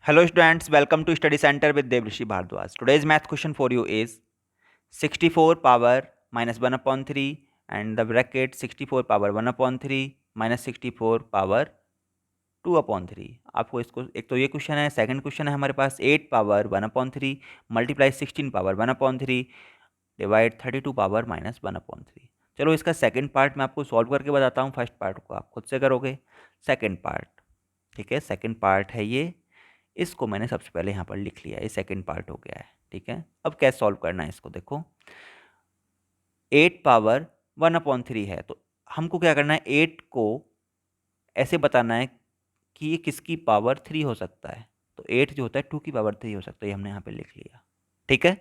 Hello students, welcome to Study Center with Devrishi Bhardwaj. Today's math question for you is 64 power minus 1 upon 3 and the bracket 64 power 1 upon 3 minus 64 power 2 upon 3. आपको इसको एक तो ये question है, second question है हमारे पास 8 power 1 upon 3 multiply 16 power 1 upon 3 divide 32 power minus 1 upon 3. चलो इसका सेकंड पार्ट मैं आपको सॉल्व करके बताता हूँ, फर्स्ट पार्ट को आप खुद से करोगे. सेकंड पार्ट, ठीक है, सेकंड पार्ट है ये. इसको मैंने सबसे पहले यहाँ पर लिख लिया, ये सेकंड पार्ट हो गया है. ठीक है, अब कैसे सॉल्व करना है इसको देखो. 8 पावर 1 अपॉन 3 है, तो हमको क्या करना है, 8 को ऐसे बताना है कि ये किसकी पावर 3 हो सकता है. तो 8 जो होता है 2 की पावर 3 हो सकता है, ये हमने यहाँ पे लिख लिया. ठीक है,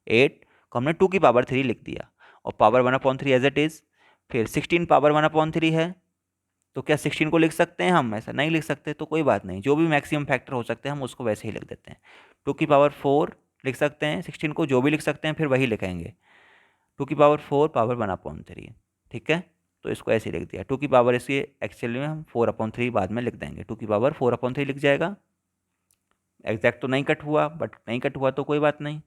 8 को हमने 2 की पावर 3 लिख दिया और power 1 upon 3 as it is. फिर 16 पावर 1 अपॉन 3 है, तो क्या 16 को लिख सकते हैं हम? ऐसा नहीं लिख सकते, तो कोई बात नहीं, जो भी मैक्सिमम फैक्टर हो सकते हैं हम उसको वैसे ही लिख देते हैं. 2 की पावर 4 लिख सकते हैं, 16 को जो भी लिख सकते हैं फिर वही लिखेंगे. 2 की पावर 4 पावर 1 अपॉन 3. ठीक है, तो इसको ऐसे लिख दिया. 2 की पावर इसकी एक्चुअली में हम 4 अपॉन 3 बाद में लिख देंगे. 2 की पावर 4 अपॉन 3 लिख जाएगा. एग्जैक्ट तो नहीं कट हुआ, बट नहीं कट हुआ तो कोई बात नहीं.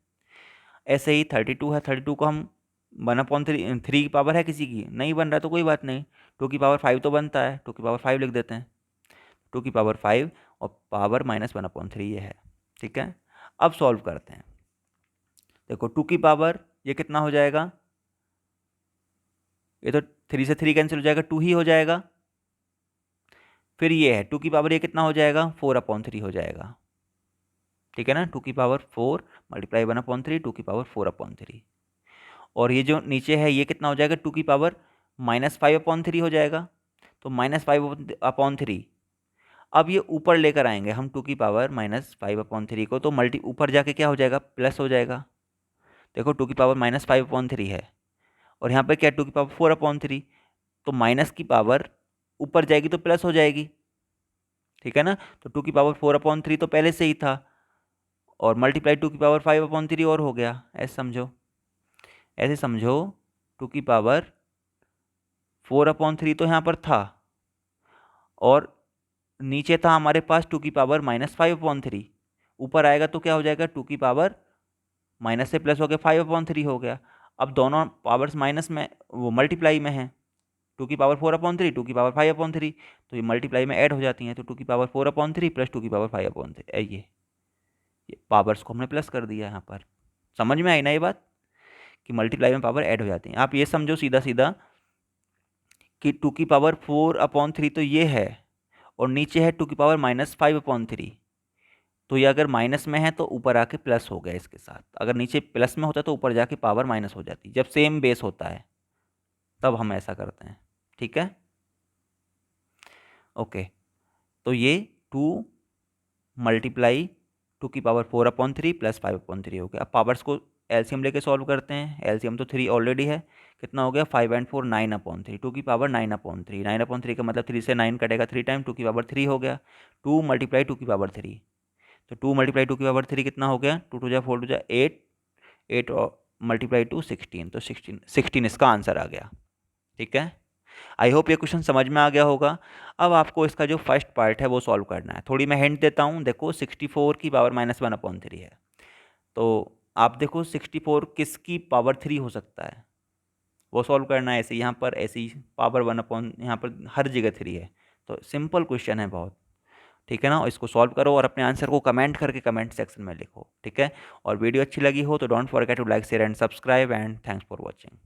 ऐसे ही 32 है, 32 को हम 1 अपॉन 3 की पावर है किसी की, नहीं बन रहा तो कोई बात नहीं. 2 की पावर 5 तो बनता है, 2 की पावर 5 लिख देते हैं. 2 की पावर 5 और पावर माइनस 1 अपॉन 3 ये है. ठीक है, अब सॉल्व करते हैं. देखो 2 की पावर ये कितना हो जाएगा, ये तो 3 से 3 कैंसिल हो जाएगा, 2 ही हो जाएगा. फिर ये है 2 की पावर ये कितना हो जाएगा, 4 अपॉन 3 हो जाएगा. ठीक है ना, 2 की पावर 4 मल्टीप्लाई 1 अपॉन 3, 2 की पावर 4 अपॉन 3. और ये जो नीचे है ये कितना हो जाएगा, 2 की पावर माइनस 5 अपॉन 3 हो जाएगा. तो माइनस 5 अपॉन 3. अब ये ऊपर लेकर आएंगे हम 2 की पावर माइनस 5 अपॉन 3 को, तो मल्टी ऊपर जाके क्या हो जाएगा, प्लस हो जाएगा. देखो 2 की पावर माइनस 5 अपॉन 3 है और यहाँ पे क्या 2 की पावर 4 अपॉन 3, तो माइनस की पावर ऊपर जाएगी तो प्लस हो जाएगी. ठीक है ना, तो 2 की पावर 4 अपॉन 3 तो पहले से ही था और मल्टीप्लाई 2 की पावर 5 अपॉन 3 और हो गया. ऐसे समझो, ऐसे समझो. 2 की पावर 4 अपॉन 3 तो यहाँ पर था और नीचे था हमारे पास 2 की पावर माइनस 5 अपॉन 3. ऊपर आएगा तो क्या हो जाएगा, 2 की पावर माइनस से प्लस हो गया 5 अपॉन 3 हो गया. अब दोनों पावर्स माइनस में वो मल्टीप्लाई में है. 2 की पावर 4 अपॉन 3, 2 की पावर 5 अपॉन 3, तो ये मल्टीप्लाई में ऐड हो जाती हैं. तो 2 की पावर 4 अपॉन 3 प्लस 2 की पावर 5 अपॉन 3, ये पावर्स को हमने प्लस कर दिया. यहाँ पर समझ में आई ना ये बात, कि मल्टीप्लाई में पावर ऐड हो जाती हैं. आप ये समझो सीधा सीधा कि 2 की पावर 4 अपॉन 3 तो ये है और नीचे है 2 की पावर माइनस 5 अपॉन 3. तो ये अगर माइनस में है तो ऊपर आके प्लस हो गया इसके साथ. अगर नीचे प्लस में होता तो ऊपर जाके पावर माइनस हो जाती. जब सेम बेस होता है तब हम ऐसा करते हैं. ठीक है, ओके. तो ये 2 मल्टीप्लाई 2 की पावर 4 अपॉन 3 प्लस 5 अपॉन 3 हो गया. अब पावर्स को एलसीएम लेके सॉल्व करते हैं. एलसीएम तो 3 ऑलरेडी है, कितना हो गया, 5 एंड 4 9 अपॉन 3. 2 की पावर 9 अपॉन 3, 9 अपॉन 3 का मतलब 3 से 9 कटेगा 3 टाइम, 2 की पावर 3 हो गया. 2 मल्टीप्लाई 2 की पावर 3, तो 2 मल्टीप्लाई 2 की पावर 3 कितना हो गया, 2 टू जा 4 टू जा 8, 8 और मल्टीप्लाई 2 16, तो 16 इसका आंसर आ गया. ठीक है, आई होप ये क्वेश्चन समझ में आ गया होगा. अब आपको इसका जो फर्स्ट पार्ट है वो सॉल्व करना है. थोड़ी मैं हिंट देता हूँ. देखो 64 की पावर माइनस 1 अपॉन 3 है, तो आप देखो 64 किसकी पावर 3 हो सकता है, वो सॉल्व करना है. ऐसे यहाँ पर ऐसी पावर 1 अपॉन, यहाँ पर हर जगह 3 है. तो सिंपल क्वेश्चन है बहुत. ठीक है ना, इसको सॉल्व करो और अपने आंसर को कमेंट करके कमेंट सेक्शन में लिखो. ठीक है, और वीडियो अच्छी लगी हो तो don't forget to like share and subscribe and thanks for watching.